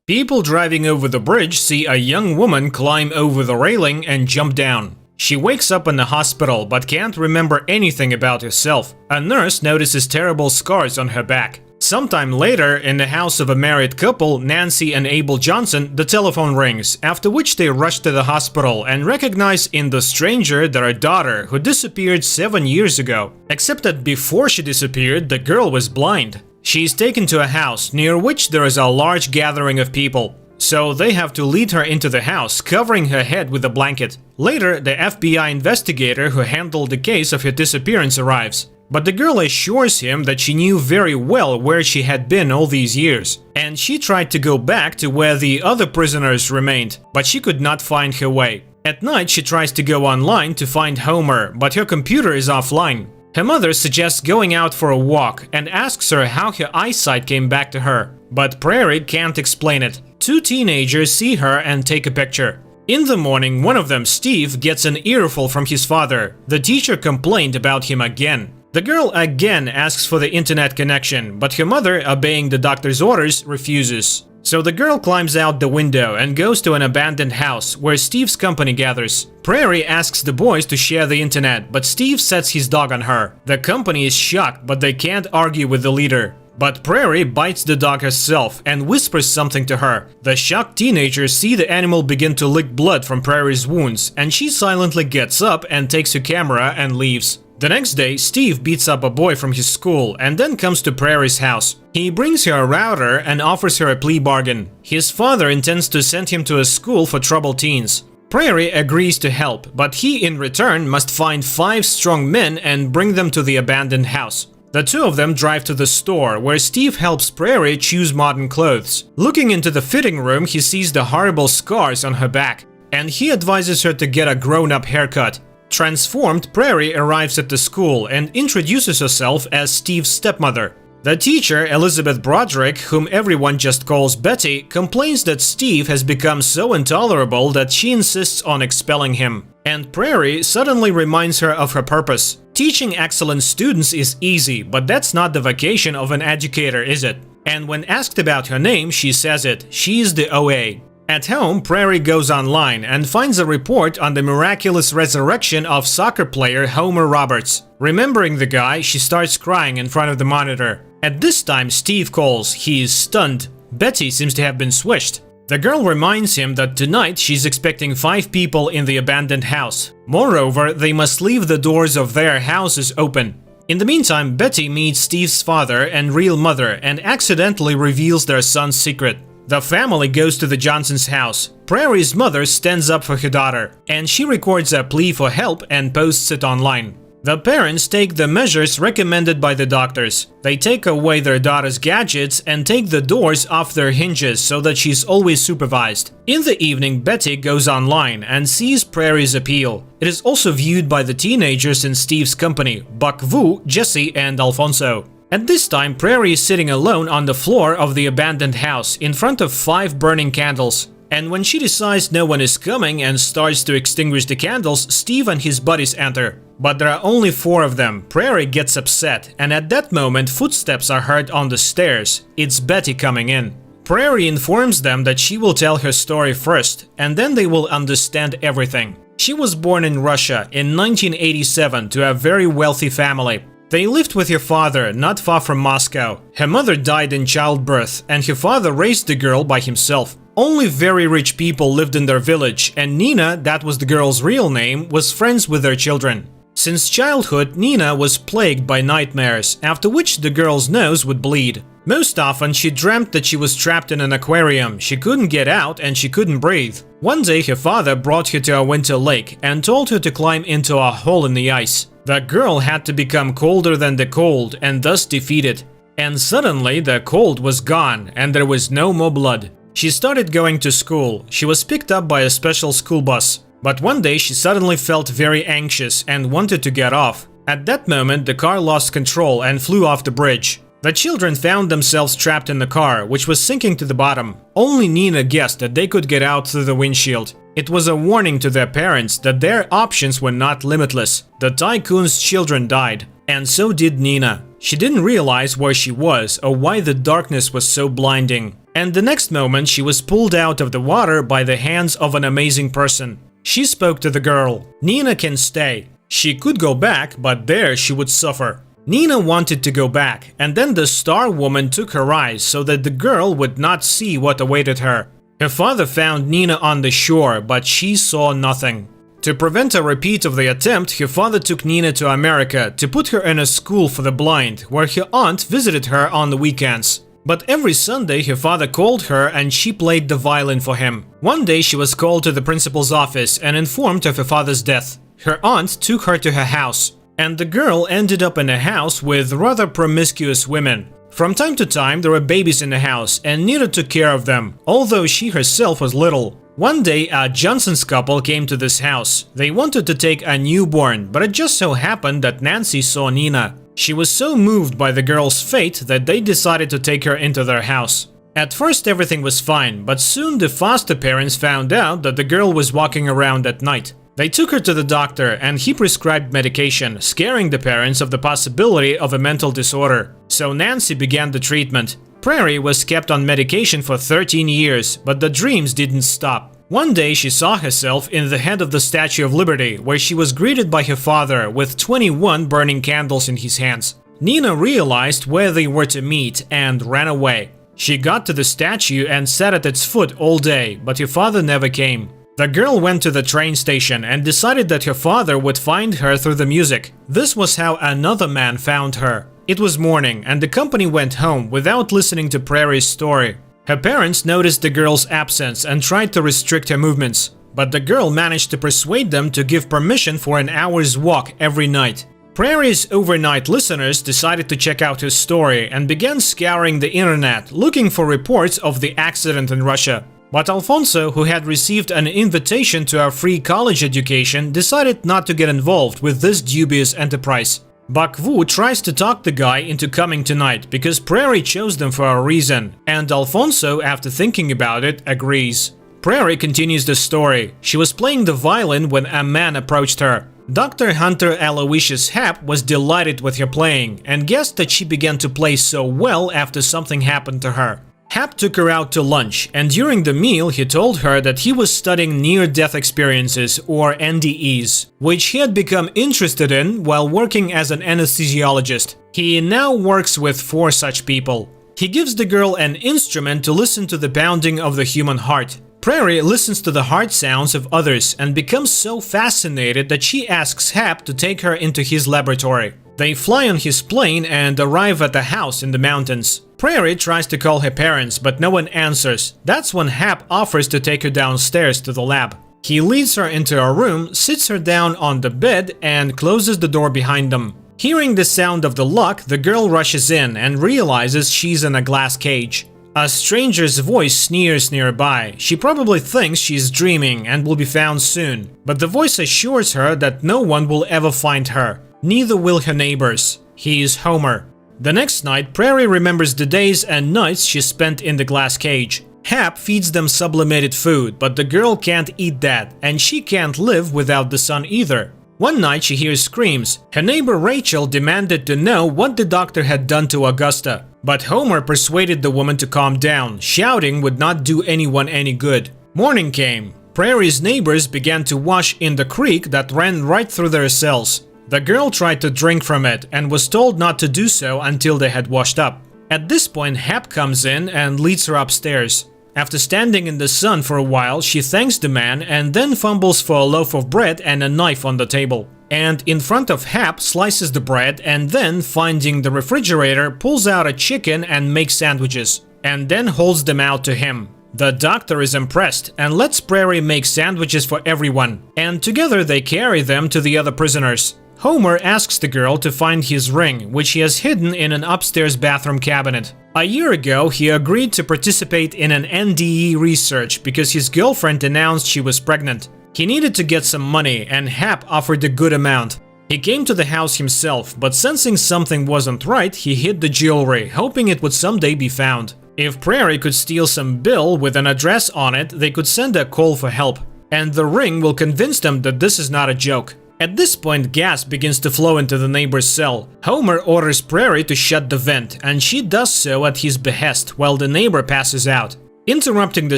People driving over the bridge see a young woman climb over the railing and jump down. She wakes up in the hospital but can't remember anything about herself. A nurse notices terrible scars on her back. Sometime later, in the house of a married couple, Nancy and Abel Johnson, the telephone rings, after which they rush to the hospital and recognize in the stranger their daughter who disappeared 7 years ago. Except that before she disappeared, the girl was blind. She is taken to a house near which there is a large gathering of people. So they have to lead her into the house, covering her head with a blanket. Later, the FBI investigator who handled the case of her disappearance arrives. But the girl assures him that she knew very well where she had been all these years. And she tried to go back to where the other prisoners remained, but she could not find her way. At night, she tries to go online to find Homer, but her computer is offline. Her mother suggests going out for a walk and asks her how her eyesight came back to her. But Prairie can't explain it. Two teenagers see her and take a picture. In the morning, one of them, Steve, gets an earful from his father. The teacher complained about him again. The girl again asks for the internet connection, but her mother, obeying the doctor's orders, refuses. So the girl climbs out the window and goes to an abandoned house where Steve's company gathers. Prairie asks the boys to share the internet, but Steve sets his dog on her. The company is shocked, but they can't argue with the leader. But Prairie bites the dog herself and whispers something to her. The shocked teenagers see the animal begin to lick blood from Prairie's wounds, and she silently gets up and takes her camera and leaves. The next day, Steve beats up a boy from his school and then comes to Prairie's house. He brings her a router and offers her a plea bargain. His father intends to send him to a school for troubled teens. Prairie agrees to help, but he in return must find 5 strong men and bring them to the abandoned house. The two of them drive to the store, where Steve helps Prairie choose modern clothes. Looking into the fitting room, he sees the horrible scars on her back, and he advises her to get a grown-up haircut. Transformed, Prairie arrives at the school and introduces herself as Steve's stepmother. The teacher, Elizabeth Broderick, whom everyone just calls Betty, complains that Steve has become so intolerable that she insists on expelling him. And Prairie suddenly reminds her of her purpose. Teaching excellent students is easy, but that's not the vocation of an educator, is it? And when asked about her name, she says it. She is the OA. At home, Prairie goes online and finds a report on the miraculous resurrection of soccer player Homer Roberts. Remembering the guy, she starts crying in front of the monitor. At this time, Steve calls. He is stunned. Betty seems to have been switched. The girl reminds him that tonight she's expecting 5 people in the abandoned house. Moreover, they must leave the doors of their houses open. In the meantime, Betty meets Steve's father and real mother and accidentally reveals their son's secret. The family goes to the Johnsons' house. Prairie's mother stands up for her daughter, and she records a plea for help and posts it online. The parents take the measures recommended by the doctors. They take away their daughter's gadgets and take the doors off their hinges so that she's always supervised. In the evening, Betty goes online and sees Prairie's appeal. It is also viewed by the teenagers in Steve's company, Buck Vu, Jesse, and Alfonso. At this time, Prairie is sitting alone on the floor of the abandoned house in front of 5 burning candles. And when she decides no one is coming and starts to extinguish the candles, Steve and his buddies enter. But there are only 4 of them. Prairie gets upset, and at that moment footsteps are heard on the stairs. It's Betty coming in. Prairie informs them that she will tell her story first, and then they will understand everything. She was born in Russia in 1987 to a very wealthy family. They lived with her father not far from Moscow. Her mother died in childbirth, and her father raised the girl by himself. Only very rich people lived in their village, and Nina, that was the girl's real name, was friends with their children. Since childhood, Nina was plagued by nightmares, after which the girl's nose would bleed. Most often, she dreamt that she was trapped in an aquarium, she couldn't get out and she couldn't breathe. One day, her father brought her to a winter lake and told her to climb into a hole in the ice. The girl had to become colder than the cold and thus defeat it. And suddenly, the cold was gone and there was no more blood. She started going to school. She was picked up by a special school bus. But one day she suddenly felt very anxious and wanted to get off. At that moment, the car lost control and flew off the bridge. The children found themselves trapped in the car, which was sinking to the bottom. Only Nina guessed that they could get out through the windshield. It was a warning to their parents that their options were not limitless. The tycoon's children died, and so did Nina. She didn't realize where she was or why the darkness was so blinding. And the next moment she was pulled out of the water by the hands of an amazing person. She spoke to the girl. Nina can stay. She could go back, but there she would suffer. Nina wanted to go back, and then the star woman took her eyes so that the girl would not see what awaited her. Her father found Nina on the shore, but she saw nothing. To prevent a repeat of the attempt, her father took Nina to America to put her in a school for the blind, where her aunt visited her on the weekends. But every Sunday her father called her and she played the violin for him. One day she was called to the principal's office and informed of her father's death. Her aunt took her to her house, and the girl ended up in a house with rather promiscuous women. From time to time there were babies in the house and Nina took care of them, although she herself was little. One day a Johnson's couple came to this house. They wanted to take a newborn, but it just so happened that Nancy saw Nina. She was so moved by the girl's fate that they decided to take her into their house. At first everything was fine, but soon the foster parents found out that the girl was walking around at night. They took her to the doctor and he prescribed medication, scaring the parents of the possibility of a mental disorder. So Nancy began the treatment. Prairie was kept on medication for 13 years, but the dreams didn't stop. One day she saw herself in the head of the Statue of Liberty, where she was greeted by her father with 21 burning candles in his hands. Nina realized where they were to meet and ran away. She got to the statue and sat at its foot all day, but her father never came. The girl went to the train station and decided that her father would find her through the music. This was how another man found her. It was morning and the company went home without listening to Prairie's story. Her parents noticed the girl's absence and tried to restrict her movements, but the girl managed to persuade them to give permission for an hour's walk every night. Prairie's overnight listeners decided to check out her story and began scouring the internet looking for reports of the accident in Russia. But Alfonso, who had received an invitation to a free college education, decided not to get involved with this dubious enterprise. Bak Wu tries to talk the guy into coming tonight because Prairie chose them for a reason, and Alfonso, after thinking about it, agrees. Prairie continues the story. She was playing the violin when a man approached her. Dr. Hunter Aloysius Happ was delighted with her playing and guessed that she began to play so well after something happened to her. Happ took her out to lunch, and during the meal he told her that he was studying near-death experiences, or NDEs, which he had become interested in while working as an anesthesiologist. He now works with 4 such people. He gives the girl an instrument to listen to the pounding of the human heart. Prairie listens to the heart sounds of others and becomes so fascinated that she asks Happ to take her into his laboratory. They fly on his plane and arrive at a house in the mountains. Prairie tries to call her parents, but no one answers. That's when Happ offers to take her downstairs to the lab. He leads her into a room, sits her down on the bed, and closes the door behind them. Hearing the sound of the lock, the girl rushes in and realizes she's in a glass cage. A stranger's voice sneers nearby. She probably thinks she's dreaming and will be found soon, but the voice assures her that no one will ever find her. Neither will her neighbors. He is Homer. The next night, Prairie remembers the days and nights she spent in the glass cage. Happ feeds them sublimated food, but the girl can't eat that, and she can't live without the sun either. One night she hears screams. Her neighbor Rachel demanded to know what the doctor had done to Augusta, but Homer persuaded the woman to calm down. Shouting would not do anyone any good. Morning came. Prairie's neighbors began to wash in the creek that ran right through their cells. The girl tried to drink from it and was told not to do so until they had washed up. At this point, Happ comes in and leads her upstairs. After standing in the sun for a while, she thanks the man and then fumbles for a loaf of bread and a knife on the table. And in front of Happ slices the bread and then, finding the refrigerator, pulls out a chicken and makes sandwiches, and then holds them out to him. The doctor is impressed and lets Prairie make sandwiches for everyone, and together they carry them to the other prisoners. Homer asks the girl to find his ring, which he has hidden in an upstairs bathroom cabinet. A year ago, he agreed to participate in an NDE research because his girlfriend announced she was pregnant. He needed to get some money, and Happ offered a good amount. He came to the house himself, but sensing something wasn't right, he hid the jewelry, hoping it would someday be found. If Prairie could steal some bill with an address on it, they could send a call for help. And the ring will convince them that this is not a joke. At this point, gas begins to flow into the neighbor's cell. Homer orders Prairie to shut the vent, and she does so at his behest while the neighbor passes out. Interrupting the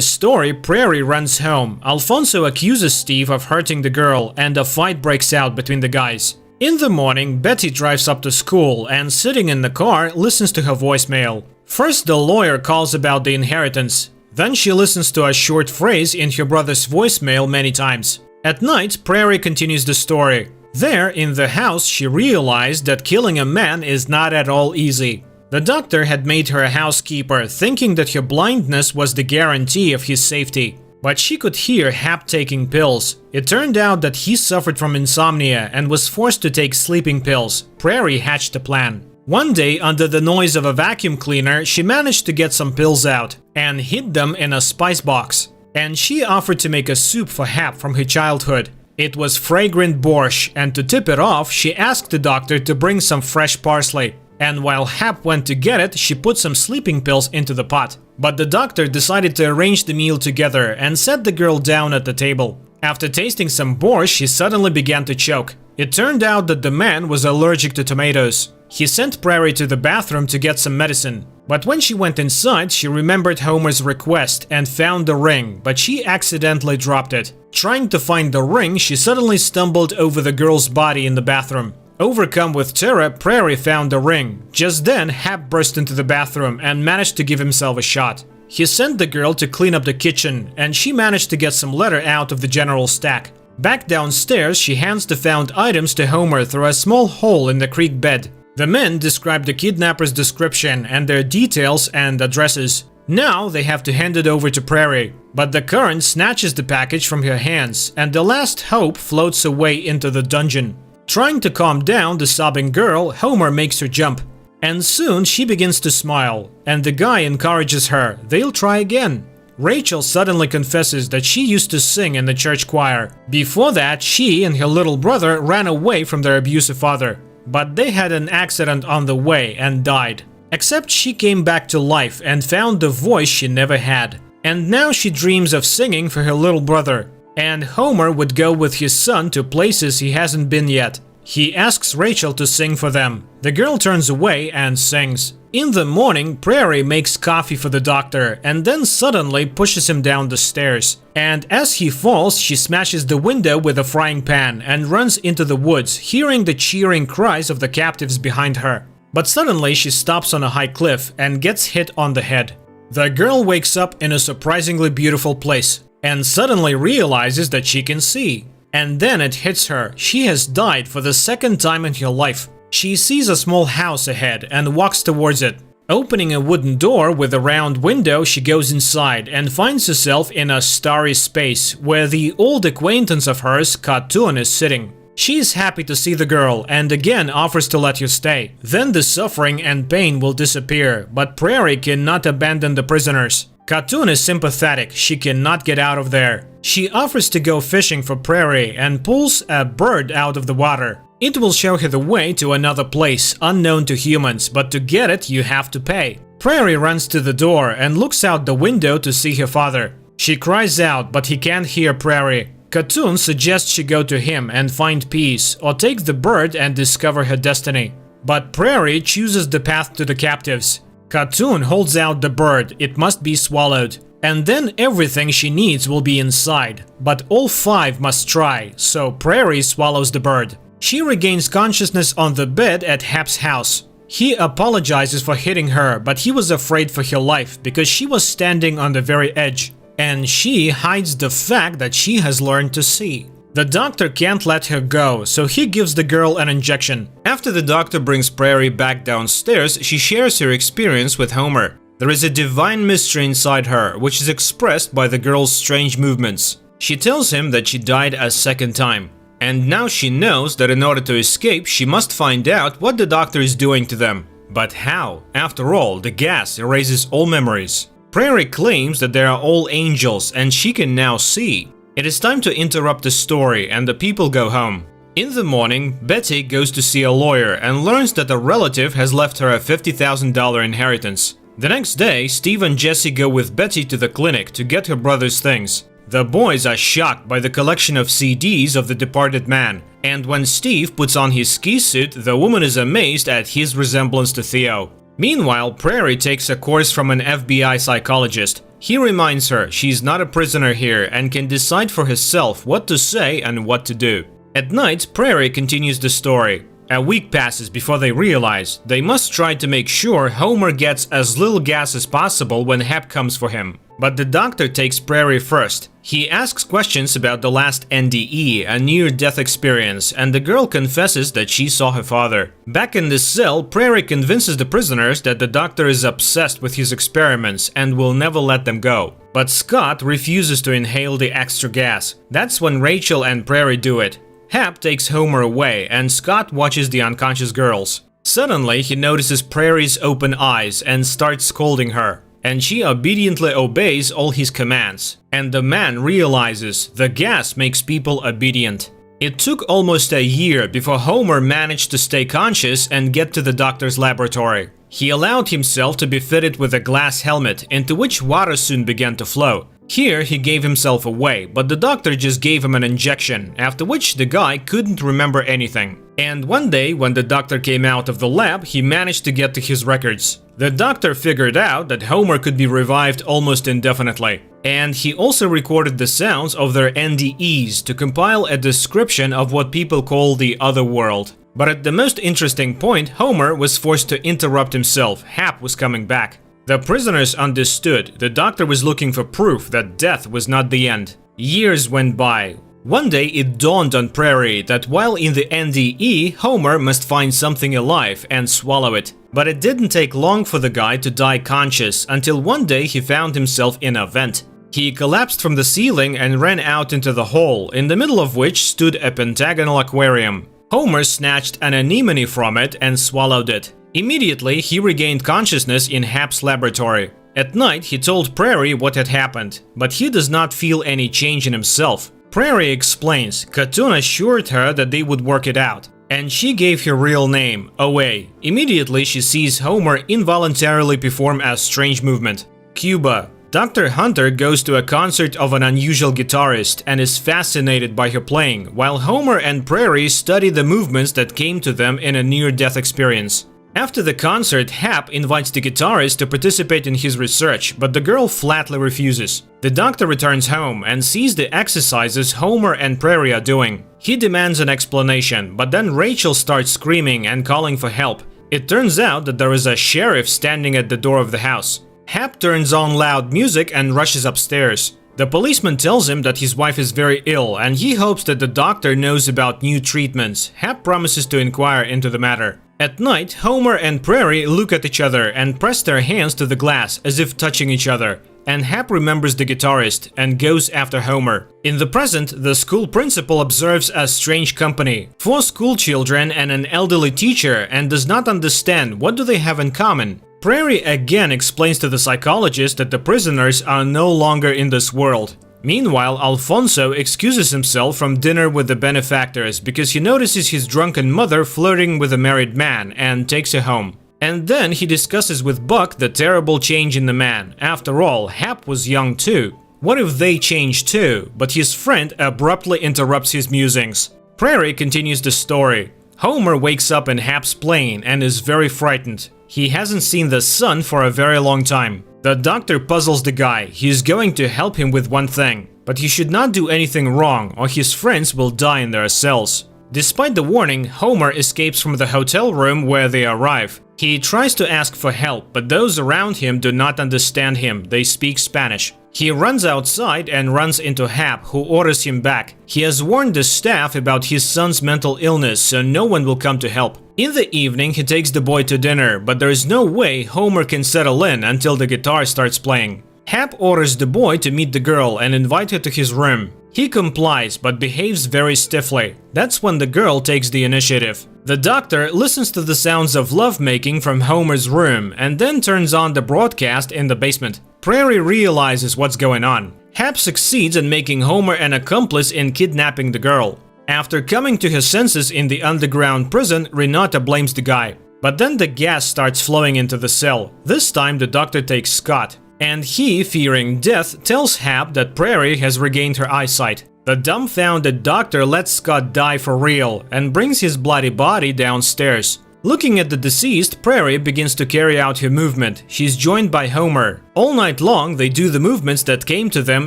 story, Prairie runs home. Alfonso accuses Steve of hurting the girl, and a fight breaks out between the guys. In the morning, Betty drives up to school and, sitting in the car, listens to her voicemail. First, the lawyer calls about the inheritance. Then she listens to a short phrase in her brother's voicemail many times. At night, Prairie continues the story. There, in the house, she realized that killing a man is not at all easy. The doctor had made her a housekeeper, thinking that her blindness was the guarantee of his safety. But she could hear Hap taking pills. It turned out that he suffered from insomnia and was forced to take sleeping pills. Prairie hatched a plan. One day, under the noise of a vacuum cleaner, she managed to get some pills out and hid them in a spice box. And she offered to make a soup for Hap from her childhood. It was fragrant borscht, and to tip it off, she asked the doctor to bring some fresh parsley. And while Hap went to get it, she put some sleeping pills into the pot. But the doctor decided to arrange the meal together and set the girl down at the table. After tasting some borscht, she suddenly began to choke. It turned out that the man was allergic to tomatoes. He sent Prairie to the bathroom to get some medicine. But when she went inside, she remembered Homer's request and found the ring, but she accidentally dropped it. Trying to find the ring, she suddenly stumbled over the girl's body in the bathroom. Overcome with terror, Prairie found the ring. Just then, Hap burst into the bathroom and managed to give himself a shot. He sent the girl to clean up the kitchen, and she managed to get some leather out of the general stack. Back downstairs, she hands the found items to Homer through a small hole in the creek bed. The men describe the kidnapper's description and their details and addresses. Now they have to hand it over to Prairie, but the current snatches the package from her hands, and the last hope floats away into the dungeon. Trying to calm down the sobbing girl, Homer makes her jump. And soon she begins to smile, and the guy encourages her. They'll try again. Rachel suddenly confesses that she used to sing in the church choir. Before that, she and her little brother ran away from their abusive father. But they had an accident on the way and died. Except she came back to life and found the voice she never had. And now she dreams of singing for her little brother. And Homer would go with his son to places he hasn't been yet. He asks Rachel to sing for them. The girl turns away and sings. In the morning, Prairie makes coffee for the doctor and then suddenly pushes him down the stairs. And as he falls, she smashes the window with a frying pan and runs into the woods, hearing the cheering cries of the captives behind her. But suddenly she stops on a high cliff and gets hit on the head. The girl wakes up in a surprisingly beautiful place and suddenly realizes that she can see. And then it hits her. She has died for the second time in her life. She sees a small house ahead and walks towards it. Opening a wooden door with a round window, she goes inside and finds herself in a starry space where the old acquaintance of hers, Cartoon, is sitting. She is happy to see the girl and again offers to let her stay. Then the suffering and pain will disappear, but Prairie cannot abandon the prisoners. Cartoon is sympathetic. She cannot get out of there. She offers to go fishing for Prairie and pulls a bird out of the water. It will show her the way to another place, unknown to humans, but to get it you have to pay. Prairie runs to the door and looks out the window to see her father. She cries out, but he can't hear Prairie. Cartoon suggests she go to him and find peace, or take the bird and discover her destiny. But Prairie chooses the path to the captives. Cartoon holds out the bird. It must be swallowed. And then everything she needs will be inside. But all five must try, so Prairie swallows the bird. She regains consciousness on the bed at Hap's house. He apologizes for hitting her, but he was afraid for her life because she was standing on the very edge. And she hides the fact that she has learned to see. The doctor can't let her go, so he gives the girl an injection. After the doctor brings Prairie back downstairs, she shares her experience with Homer. There is a divine mystery inside her, which is expressed by the girl's strange movements. She tells him that she died a second time. And now she knows that in order to escape, she must find out what the doctor is doing to them. But how? After all, the gas erases all memories. Prairie claims that they are all angels and she can now see. It is time to interrupt the story and the people go home. In the morning, Betty goes to see a lawyer and learns that a relative has left her a $50,000 inheritance. The next day, Steve and Jesse go with Betty to the clinic to get her brother's things. The boys are shocked by the collection of CDs of the departed man, and when Steve puts on his ski suit, the woman is amazed at his resemblance to Theo. Meanwhile, Prairie takes a course from an FBI psychologist. He reminds her she's not a prisoner here and can decide for herself what to say and what to do. At night, Prairie continues the story. A week passes before they realize they must try to make sure Homer gets as little gas as possible when Hap comes for him. But the doctor takes Prairie first. He asks questions about the last NDE, a near-death experience, and the girl confesses that she saw her father. Back in the cell, Prairie convinces the prisoners that the doctor is obsessed with his experiments and will never let them go. But Scott refuses to inhale the extra gas. That's when Rachel and Prairie do it. Hap takes Homer away, and Scott watches the unconscious girls. Suddenly, he notices Prairie's open eyes and starts scolding her, and she obediently obeys all his commands. And the man realizes the gas makes people obedient. It took almost a year before Homer managed to stay conscious and get to the doctor's laboratory. He allowed himself to be fitted with a glass helmet, into which water soon began to flow. Here, he gave himself away, but the doctor just gave him an injection, after which the guy couldn't remember anything. And one day, when the doctor came out of the lab, he managed to get to his records. The doctor figured out that Homer could be revived almost indefinitely. And he also recorded the sounds of their NDEs to compile a description of what people call the other world. But at the most interesting point, Homer was forced to interrupt himself. Hap was coming back. The prisoners understood the doctor was looking for proof that death was not the end. Years went by. One day it dawned on Prairie that while in the NDE, Homer must find something alive and swallow it. But it didn't take long for the guy to die conscious until one day he found himself in a vent. He collapsed from the ceiling and ran out into the hole, in the middle of which stood a pentagonal aquarium. Homer snatched an anemone from it and swallowed it. Immediately, he regained consciousness in Hap's laboratory. At night, he told Prairie what had happened, but he does not feel any change in himself. Prairie explains Katoon assured her that they would work it out, and she gave her real name, Away. Immediately, she sees Homer involuntarily perform a strange movement. Cuba. Dr. Hunter goes to a concert of an unusual guitarist and is fascinated by her playing, while Homer and Prairie study the movements that came to them in a near-death experience. After the concert, Hap invites the guitarist to participate in his research, but the girl flatly refuses. The doctor returns home and sees the exercises Homer and Prairie are doing. He demands an explanation, but then Rachel starts screaming and calling for help. It turns out that there is a sheriff standing at the door of the house. Hap turns on loud music and rushes upstairs. The policeman tells him that his wife is very ill and he hopes that the doctor knows about new treatments. Hap promises to inquire into the matter. At night, Homer and Prairie look at each other and press their hands to the glass as if touching each other. And Hap remembers the guitarist and goes after Homer. In the present, the school principal observes a strange company. 4 school children and an elderly teacher, and does not understand what do they have in common. Prairie again explains to the psychologist that the prisoners are no longer in this world. Meanwhile, Alfonso excuses himself from dinner with the benefactors because he notices his drunken mother flirting with a married man and takes her home. And then he discusses with Buck the terrible change in the man. After all, Hap was young too. What if they change too? But his friend abruptly interrupts his musings. Prairie continues the story. Homer wakes up in Hap's plane and is very frightened. He hasn't seen the sun for a very long time. The doctor puzzles the guy. He's going to help him with one thing, but he should not do anything wrong or his friends will die in their cells. Despite the warning, Homer escapes from the hotel room where they arrive. He tries to ask for help, but those around him do not understand him. They speak Spanish. He runs outside and runs into Hap, who orders him back. He has warned the staff about his son's mental illness, so no one will come to help. In the evening, he takes the boy to dinner, but there is no way Homer can settle in until the guitar starts playing. Hap orders the boy to meet the girl and invite her to his room. He complies, but behaves very stiffly. That's when the girl takes the initiative. The doctor listens to the sounds of lovemaking from Homer's room and then turns on the broadcast in the basement. Prairie realizes what's going on. Hap succeeds in making Homer an accomplice in kidnapping the girl. After coming to her senses in the underground prison, Renata blames the guy. But then the gas starts flowing into the cell. This time the doctor takes Scott. And he, fearing death, tells Hap that Prairie has regained her eyesight. The dumbfounded doctor lets Scott die for real and brings his bloody body downstairs. Looking at the deceased, Prairie begins to carry out her movement. She's joined by Homer. All night long, they do the movements that came to them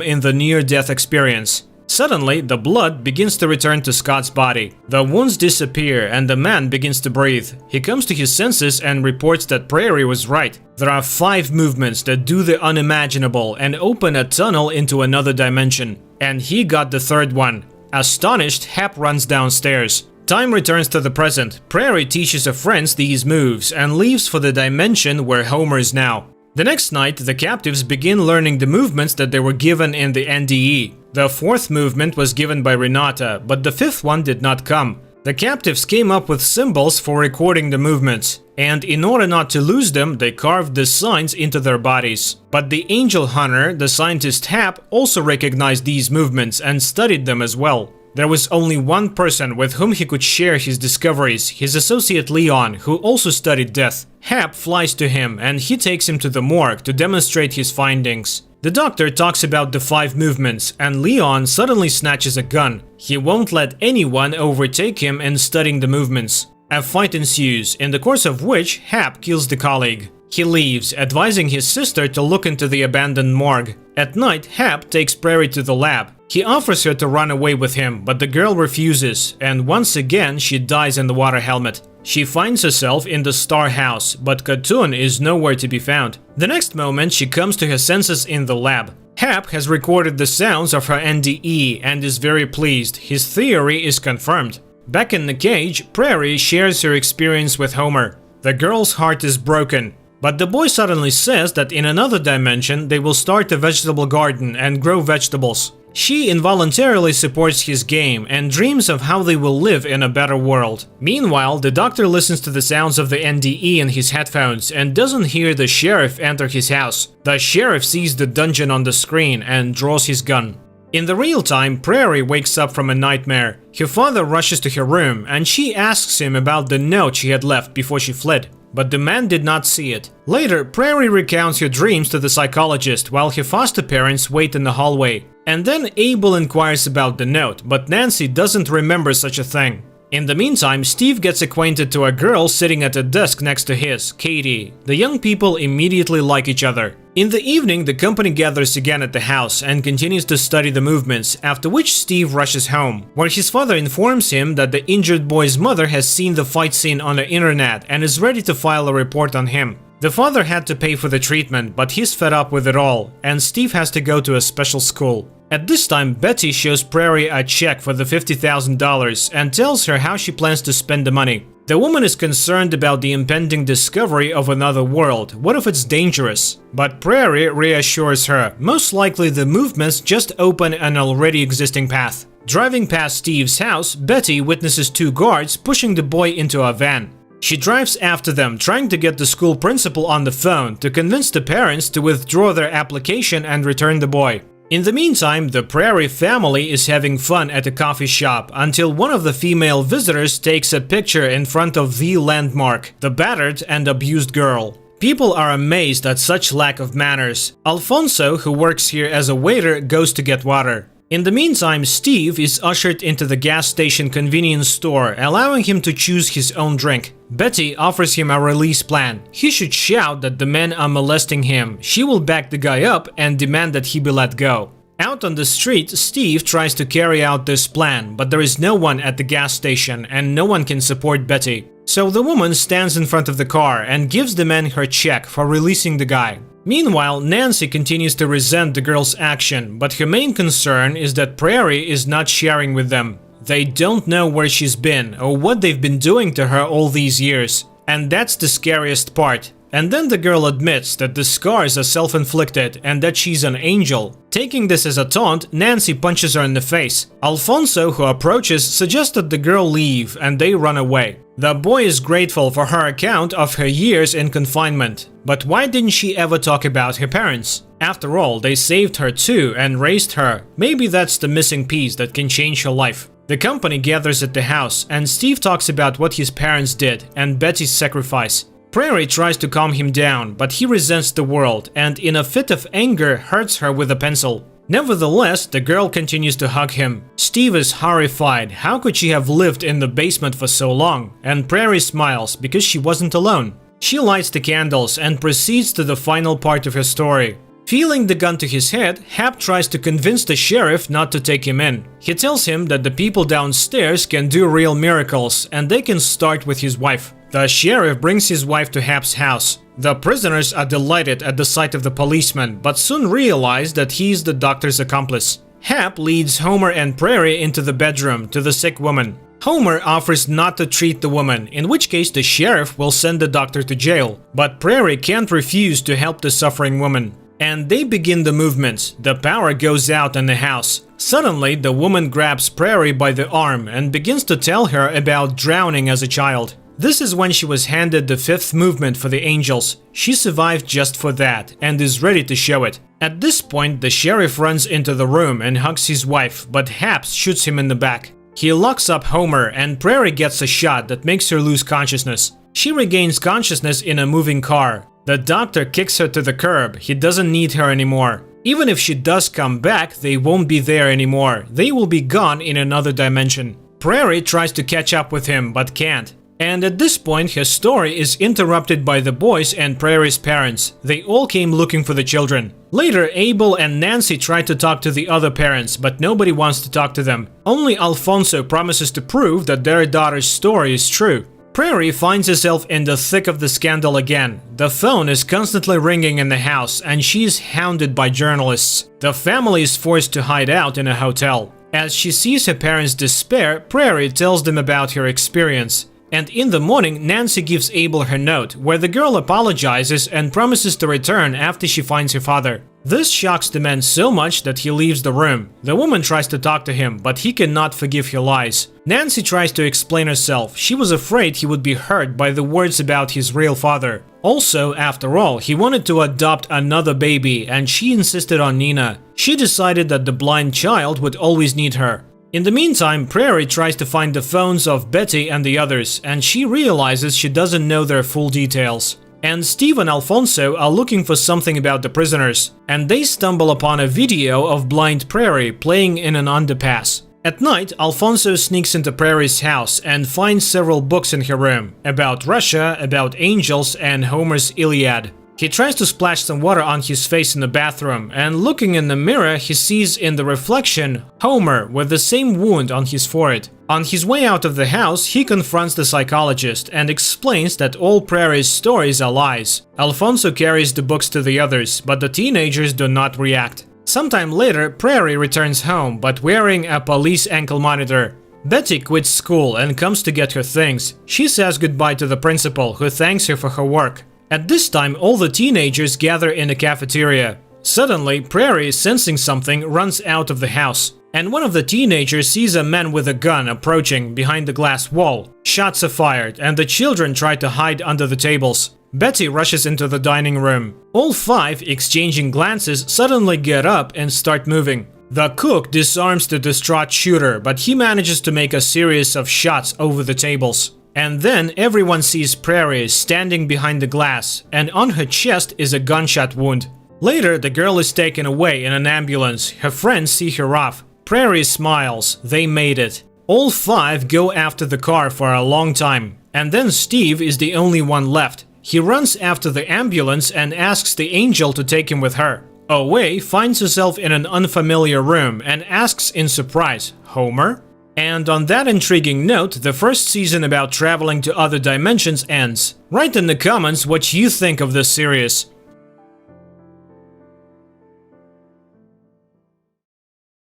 in the near-death experience. Suddenly, the blood begins to return to Scott's body. The wounds disappear and the man begins to breathe. He comes to his senses and reports that Prairie was right. There are 5 movements that do the unimaginable and open a tunnel into another dimension. And he got the 3rd one. Astonished, Hap runs downstairs. Time returns to the present. Prairie teaches her friends these moves and leaves for the dimension where Homer is now. The next night, the captives begin learning the movements that they were given in the NDE. The 4th movement was given by Renata, but the 5th one did not come. The captives came up with symbols for recording the movements, and in order not to lose them, they carved the signs into their bodies. But the angel hunter, the scientist Hap, also recognized these movements and studied them as well. There was only one person with whom he could share his discoveries, his associate Leon, who also studied death. Hap flies to him and he takes him to the morgue to demonstrate his findings. The doctor talks about the 5 movements and Leon suddenly snatches a gun. He won't let anyone overtake him in studying the movements. A fight ensues, in the course of which Hap kills the colleague. He leaves, advising his sister to look into the abandoned morgue. At night, Hap takes Prairie to the lab. He offers her to run away with him, but the girl refuses, and once again she dies in the water helmet. She finds herself in the Star House, but Khatun is nowhere to be found. The next moment she comes to her senses in the lab. Hap has recorded the sounds of her NDE and is very pleased. His theory is confirmed. Back in the cage, Prairie shares her experience with Homer. The girl's heart is broken. But the boy suddenly says that in another dimension they will start a vegetable garden and grow vegetables. She involuntarily supports his game and dreams of how they will live in a better world. Meanwhile, the doctor listens to the sounds of the NDE in his headphones and doesn't hear the sheriff enter his house. The sheriff sees the dungeon on the screen and draws his gun. In the real time, Prairie wakes up from a nightmare. Her father rushes to her room and she asks him about the note she had left before she fled. But the man did not see it. Later, Prairie recounts her dreams to the psychologist while her foster parents wait in the hallway. And then Abel inquires about the note, but Nancy doesn't remember such a thing. In the meantime, Steve gets acquainted to a girl sitting at a desk next to his, Katie. The young people immediately like each other. In the evening, the company gathers again at the house and continues to study the movements, after which Steve rushes home, where his father informs him that the injured boy's mother has seen the fight scene on the internet and is ready to file a report on him. The father had to pay for the treatment, but he's fed up with it all, and Steve has to go to a special school. At this time, Betty shows Prairie a check for the $50,000 and tells her how she plans to spend the money. The woman is concerned about the impending discovery of another world. What if it's dangerous? But Prairie reassures her, most likely the movements just open an already existing path. Driving past Steve's house, Betty witnesses 2 guards pushing the boy into a van. She drives after them, trying to get the school principal on the phone to convince the parents to withdraw their application and return the boy. In the meantime, the Prairie family is having fun at a coffee shop until one of the female visitors takes a picture in front of the landmark, the battered and abused girl. People are amazed at such lack of manners. Alfonso, who works here as a waiter, goes to get water. In the meantime, Steve is ushered into the gas station convenience store, allowing him to choose his own drink. Betty offers him a release plan. He should shout that the men are molesting him. She will back the guy up and demand that he be let go. Out on the street, Steve tries to carry out this plan, but there is no one at the gas station and no one can support Betty. So the woman stands in front of the car and gives the man her check for releasing the guy. Meanwhile, Nancy continues to resent the girl's action, but her main concern is that Prairie is not sharing with them. They don't know where she's been or what they've been doing to her all these years. And that's the scariest part. And then the girl admits that the scars are self-inflicted and that she's an angel. Taking this as a taunt, Nancy punches her in the face. Alfonso, who approaches, suggests that the girl leave and they run away. The boy is grateful for her account of her years in confinement. But why didn't she ever talk about her parents? After all, they saved her too and raised her. Maybe that's the missing piece that can change her life. The company gathers at the house and Steve talks about what his parents did and Betty's sacrifice. Prairie tries to calm him down, but he resents the world and in a fit of anger hurts her with a pencil. Nevertheless, the girl continues to hug him. Steve is horrified. How could she have lived in the basement for so long? And Prairie smiles because she wasn't alone. She lights the candles and proceeds to the final part of her story. Feeling the gun to his head, Hap tries to convince the sheriff not to take him in. He tells him that the people downstairs can do real miracles and they can start with his wife. The sheriff brings his wife to Hap's house. The prisoners are delighted at the sight of the policeman, but soon realize that he's the doctor's accomplice. Hap leads Homer and Prairie into the bedroom to the sick woman. Homer offers not to treat the woman, in which case the sheriff will send the doctor to jail. But Prairie can't refuse to help the suffering woman. And they begin the movements. The power goes out in the house. Suddenly, the woman grabs Prairie by the arm and begins to tell her about drowning as a child. This is when she was handed the fifth movement for the angels. She survived just for that and is ready to show it. At this point, the sheriff runs into the room and hugs his wife, but Hap shoots him in the back. He locks up Homer and Prairie gets a shot that makes her lose consciousness. She regains consciousness in a moving car. The doctor kicks her to the curb. He doesn't need her anymore. Even if she does come back, they won't be there anymore. They will be gone in another dimension. Prairie tries to catch up with him, but can't. And at this point, her story is interrupted by the boys and Prairie's parents. They all came looking for the children. Later, Abel and Nancy try to talk to the other parents, but nobody wants to talk to them. Only Alfonso promises to prove that their daughter's story is true. Prairie finds herself in the thick of the scandal again. The phone is constantly ringing in the house and she is hounded by journalists. The family is forced to hide out in a hotel. As she sees her parents' despair, Prairie tells them about her experience. And in the morning, Nancy gives Abel her note, where the girl apologizes and promises to return after she finds her father. This shocks the man so much that he leaves the room. The woman tries to talk to him, but he cannot forgive her lies. Nancy tries to explain herself. She was afraid he would be hurt by the words about his real father. Also, after all, he wanted to adopt another baby, and she insisted on Nina. She decided that the blind child would always need her. In the meantime, Prairie tries to find the phones of Betty and the others, and she realizes she doesn't know their full details. And Steve and Alfonso are looking for something about the prisoners, and they stumble upon a video of blind Prairie playing in an underpass. At night, Alfonso sneaks into Prairie's house and finds several books in her room, about Russia, about angels, and Homer's Iliad. He tries to splash some water on his face in the bathroom, and looking in the mirror, he sees in the reflection Homer with the same wound on his forehead. On his way out of the house, he confronts the psychologist and explains that all Prairie's stories are lies. Alfonso carries the books to the others, but the teenagers do not react. Sometime later, Prairie returns home, but wearing a police ankle monitor. Betty quits school and comes to get her things. She says goodbye to the principal, who thanks her for her work. At this time, all the teenagers gather in a cafeteria. Suddenly, Prairie, sensing something, runs out of the house. And one of the teenagers sees a man with a gun approaching behind the glass wall. Shots are fired, and the children try to hide under the tables. Betty rushes into the dining room. All five, exchanging glances, suddenly get up and start moving. The cook disarms the distraught shooter, but he manages to make a series of shots over the tables. And then everyone sees Prairie standing behind the glass, and on her chest is a gunshot wound. Later, the girl is taken away in an ambulance. Her friends see her off. Prairie smiles. They made it. All five go after the car for a long time. And then Steve is the only one left. He runs after the ambulance and asks the angel to take him with her. Away finds herself in an unfamiliar room and asks in surprise, "Homer?" And on that intriguing note, the first season about traveling to other dimensions ends. Write in the comments what you think of this series.